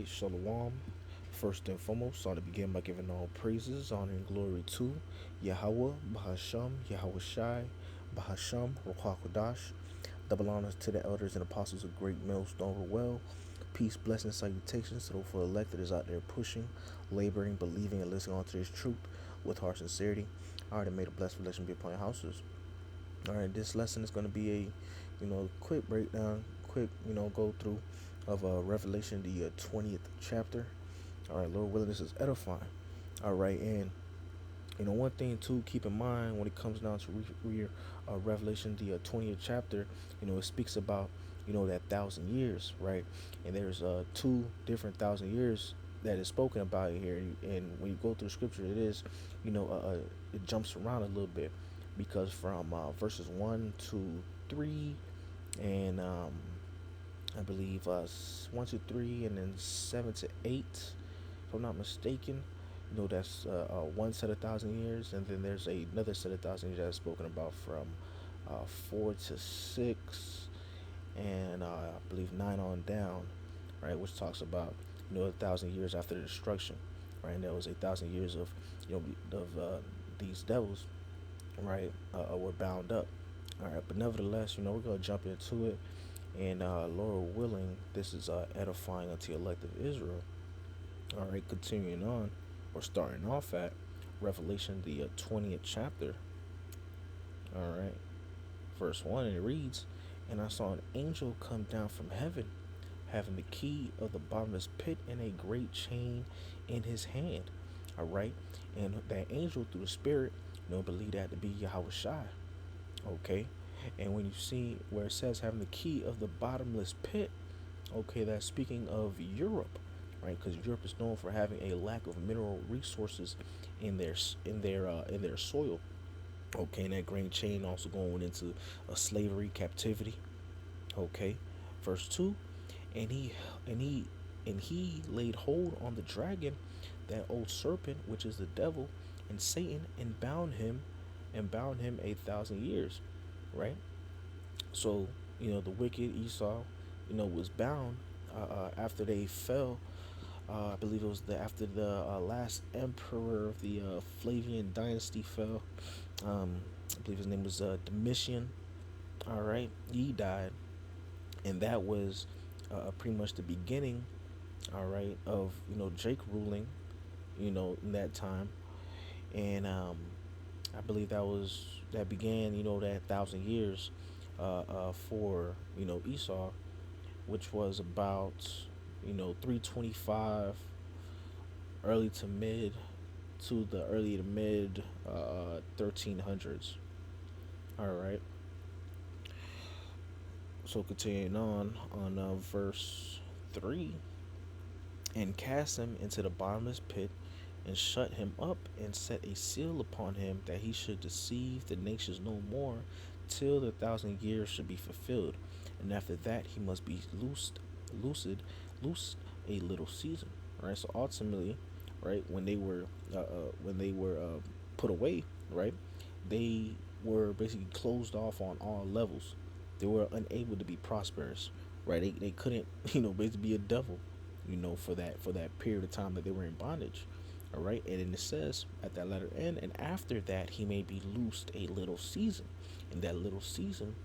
Shalom. First and foremost, I want to begin by giving all praises, honor, and glory to Yahweh, Bahasham, Yahweh Shai, Bahasham, Ruach Kodash. Double honors to the elders and apostles of Great Millstone Well. Peace, blessings, salutations to those for elect that is out there pushing, laboring, believing, and listening onto this truth with heart sincerity. I already made a blessed relation be upon your houses. All right, this lesson is going to be quick breakdown, quick, go through of Revelation, the 20th chapter. All right, Lord willing, this is edifying. All right, and one thing to keep in mind when it comes down to read Revelation, the 20th chapter, it speaks about, that 1,000 years, right? And there's two different 1,000 years that is spoken about here. And when you go through scripture, it is, it jumps around a little bit because from verses 1 to 3 and I believe 1 to 3 and then 7 to 8, if I'm not mistaken. That's one set of 1,000 years, and then there's another set of 1,000 years that's spoken about from 4 to 6, and I believe 9 on down, right? Which talks about 1,000 years after the destruction, right? And there was 1,000 years of these devils, right? Were bound up, all right. But nevertheless, we're gonna jump into it, and Lord willing, this is edifying unto the elect of Israel. All right, continuing on, or starting off at Revelation, the 20th chapter. All right, verse 1, and it reads, "And I saw an angel come down from heaven, having the key of the bottomless pit and a great chain in his hand." All right, and that angel, through the Spirit, believe that to be Yahweh Shai. Okay, and when you see where it says having the key of the bottomless pit, okay, that's speaking of Europe, right? Because Europe is known for having a lack of mineral resources in their soil. Okay, and that grain chain also going into a slavery captivity. Okay, verse 2, and he laid hold on the dragon, that old serpent, which is the devil and Satan, and bound him 1,000 years, right? So the wicked Esau, was bound after they fell. I believe it was after the last emperor of the Flavian dynasty fell. I believe his name was Domitian. All right, he died, and that was pretty much the beginning. All right, of Jake ruling. In that time, and I believe that began that 1,000 years for Esau, which was about 325 early to mid to the early to mid 1300s. All right. So continuing on verse 3, and cast him into the bottomless pit, and shut him up, and set a seal upon him, that he should deceive the nations no more, till the 1,000 years should be fulfilled. And after that he must be loosed a little season. Right. So ultimately, right, when they were put away, right, they were basically closed off on all levels. They were unable to be prosperous, right? They couldn't, basically be a devil, for that period of time that they were in bondage. All right, and then it says at that letter end, and after that he may be loosed a little season, and that little season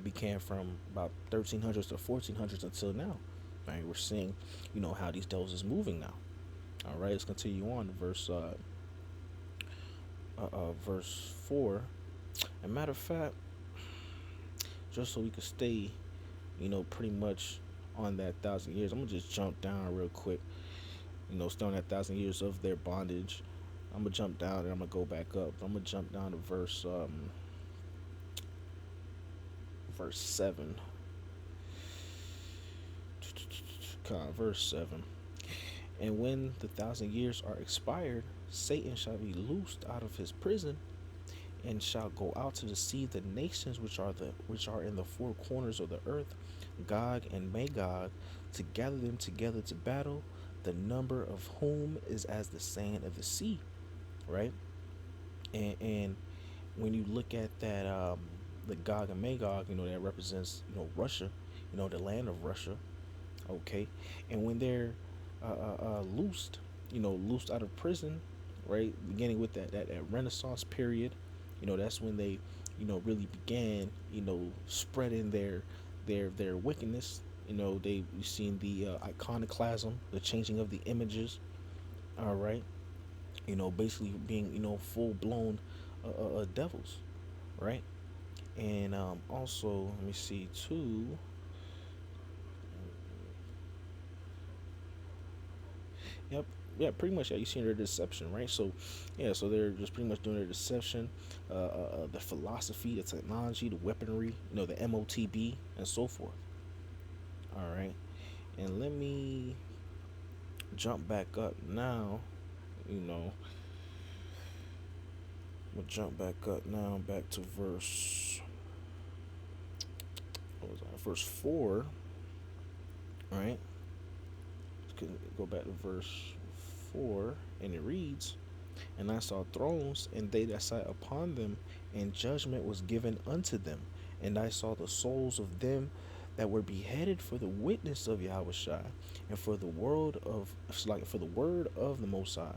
began from about 1300s to 1400s until now. Right, we're seeing, how these devils is moving now. All right, let's continue on to verse 4. As a matter of fact, just so we could stay, pretty much on that 1,000 years, I'm gonna just jump down real quick. Still on that 1,000 years of their bondage. I'm gonna jump down and I'm gonna go back up. I'm gonna jump down to verse 7. Verse 7. And when the 1,000 years are expired, Satan shall be loosed out of his prison, and shall go out to deceive the nations which are in the four corners of the earth, Gog and Magog, to gather them together to battle, the number of whom is as the sand of the sea. Right? And when you look at that, the Gog and Magog, that represents Russia, the land of Russia. Okay, and when they're loosed, loosed out of prison, right? Beginning with that Renaissance period, that's when they, really began, spreading their wickedness. You've seen the iconoclasm, the changing of the images. All right, basically being, full blown devils, right? And also, let me see too. Yep. Yeah, pretty much. Yeah, you seen their deception, right? So, yeah, so they're just pretty much doing their deception, the philosophy, the technology, the weaponry, the MOTB, and so forth. All right, and let me jump back up now. You know, we'll jump back up now, back to verse. What was that? Verse 4, right? Go back to verse 4, and it reads, "And I saw thrones, and they that sat upon them, and judgment was given unto them. And I saw the souls of them that were beheaded for the witness of Yahushua, and for the word of for the word of the Most High,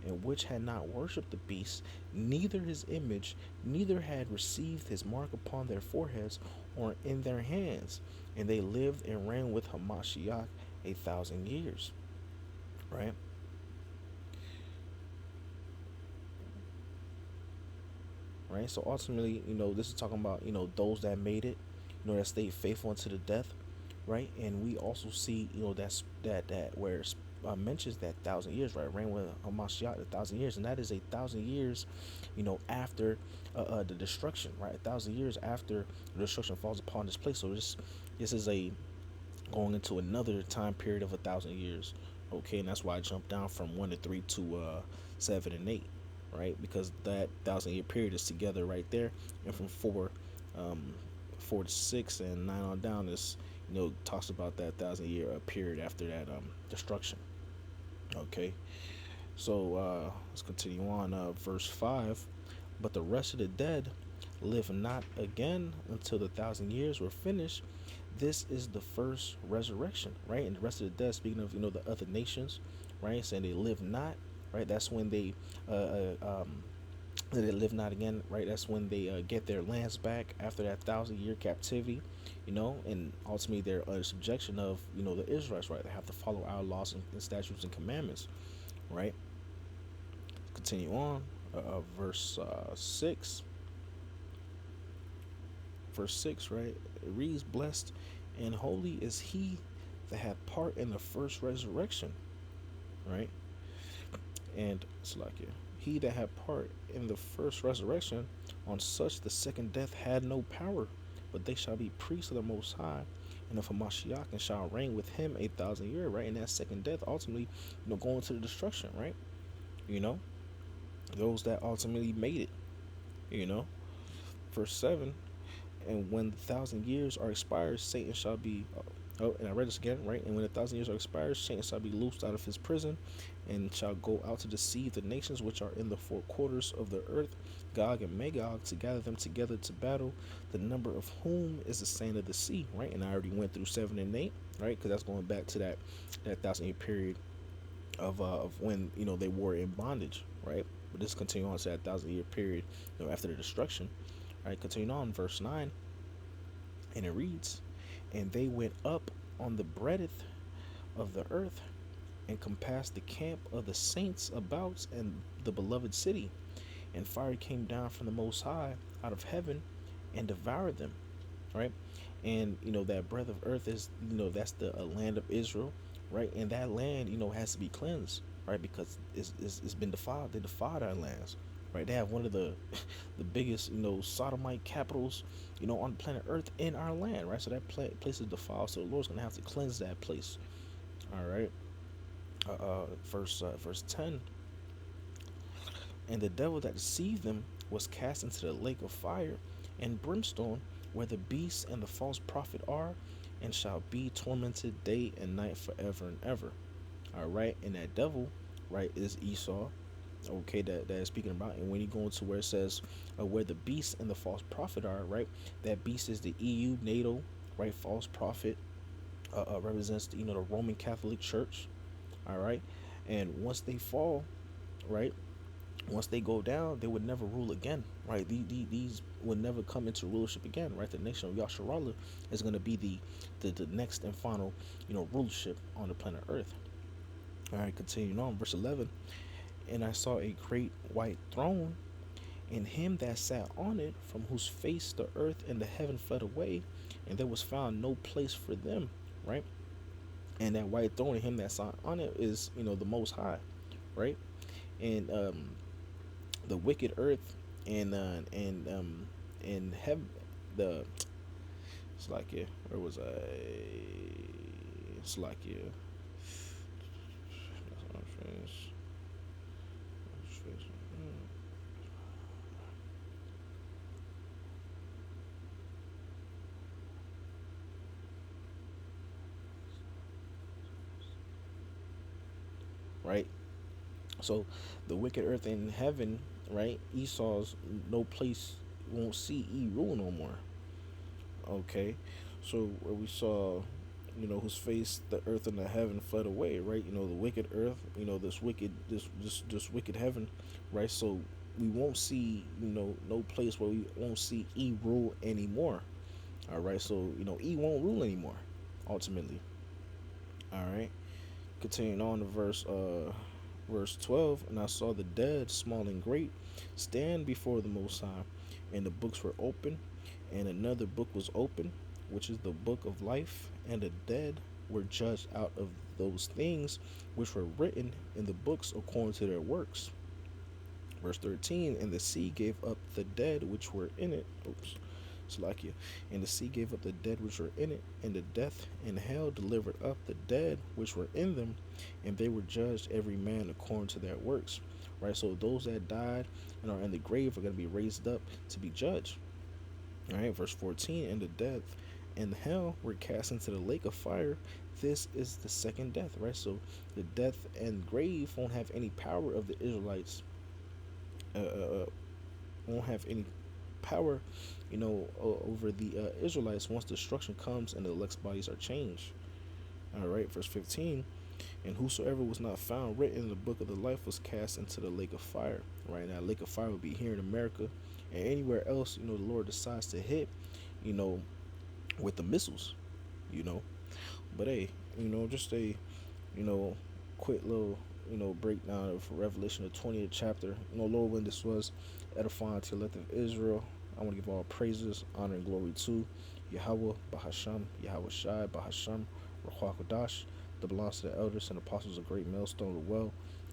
and which had not worshipped the beast, neither his image, neither had received his mark upon their foreheads or in their hands. And they lived and reigned with Hamashiach 1,000 years." Right? Right. So ultimately, this is talking about, those that made it, that stayed faithful unto the death, right? And we also see, that where it mentions that 1,000 years, right? Reign with Hamashiach 1,000 years, and that is 1,000 years, after the destruction, right? 1,000 years after the destruction falls upon this place. So this is a going into another time period of 1,000 years. Okay, and that's why I jumped down from 1 to 3 to 7 and 8, right? Because that 1,000 year period is together right there, and from um, 4 to 6 and 9 on down is, talks about that 1,000 year period after that destruction. Okay, so let's continue on. Verse 5. "But the rest of the dead live not again until the 1,000 years were finished. This is the first resurrection," right? And the rest of the dead, speaking of, the other nations, right? Saying they live not, right? That's when they live not again, right? That's when they get their lands back after that 1,000 year captivity, and ultimately they're under subjection of, the Israelites, right? They have to follow our laws and statutes and commandments, right? Continue on, verse 6. Verse 6, right? It reads, "Blessed and holy is he that had part in the first resurrection," right? And it's like, yeah, "He that had part in the first resurrection, on such the second death had no power, but they shall be priests of the Most High, and of Hamashiach, and shall reign with him 1,000 years," right? And that second death ultimately, going to the destruction, right? You know, those that ultimately made it, you know. Verse 7, "And when the 1,000 years are expired, Satan shall be." Oh, and I read this again, right? "And when the 1,000 years are expired, Satan shall be loosed out of his prison, and shall go out to deceive the nations which are in the four quarters of the earth, Gog and Magog, to gather them together to battle, the number of whom is the sand of the sea," right? And I already went through 7 and 8, right? Because that's going back to that 1,000 year period of when, they were in bondage, right? But this continue on to that 1,000 year period, after the destruction. All right, continuing on, verse 9, and it reads, "And they went up on the breadth of the earth, and compassed the camp of the saints about and the beloved city. And fire came down from the Most High out of heaven, and devoured them." Right? And that breadth of earth is, that's the land of Israel, right? And that land, has to be cleansed, right? Because it's been defiled. They defiled our lands, right? They have one of the the biggest, sodomite capitals, on planet Earth in our land, right? So that place is defiled. So the Lord's gonna have to cleanse that place. All right. Verse 10, "And the devil that deceived them was cast into the lake of fire and brimstone, where the beast and the false prophet are, and shall be tormented day and night forever and ever." All right, and that devil, right, is Esau. Okay, that is speaking about. And when you go into where it says, where the beast and the false prophet are, right, that beast is the EU, NATO, right? False prophet represents the Roman Catholic Church. All right. And once they fall, right, once they go down, they would never rule again, right? These would never come into rulership again, right? The nation of Yasharallah is going to be the next and final, rulership on the planet Earth. All right, continuing on, verse 11. And I saw a great white throne, and him that sat on it, from whose face the earth and the heaven fled away, and there was found no place for them, right? And that white throne and him that sat on it is, the Most High, right? And the wicked earth and heaven, the Slakia, where was I? Slakia. Right. So the wicked earth and heaven, right? Esau's no place, won't see E rule no more. Okay. So where we saw, whose face the earth and the heaven fled away, right? The wicked earth, this wicked heaven, right? So we won't see, no place where we won't see E rule anymore. All right. So E won't rule anymore, ultimately. All right. Continuing on to verse 12. And I saw the dead, small and great, stand before the Most High, and the books were open, and another book was open, which is the book of life, and the dead were judged out of those things which were written in the books according to their works. Verse 13. And the sea gave up the dead which were in it. Oops. Salakia. And the sea gave up the dead which were in it, and the death and hell delivered up the dead which were in them, and they were judged every man according to their works. Right, so those that died and are in the grave are going to be raised up to be judged. All right, verse 14. And the death and hell were cast into the lake of fire. This is the second death, right? So the death and grave won't have any power of the Israelites, won't have any power, over the Israelites once destruction comes and the elect's bodies are changed. All right, verse 15. And whosoever was not found written in the book of the life was cast into the lake of fire. Right now, lake of fire will be here in America and anywhere else. The Lord decides to hit, you know, with the missiles. You know, but hey, just a, you know, quick little, breakdown of Revelation, the 20th chapter. Lord, when this was edifying to the elect of Israel, I want to give all praises, honor, and glory to Yahweh, Bahasham, Yahweh Shai, Bahasham, Ruach Kodash, that belongs to the elders and apostles, a great millstone of the well.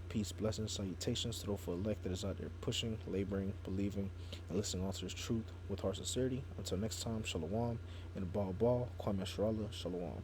Peace, blessings, salutations to those for elect that is out there pushing, laboring, believing, and listening on to His truth with heart sincerity. Until next time, Shalom, and Baal, Kwame Sharallah, Shalom.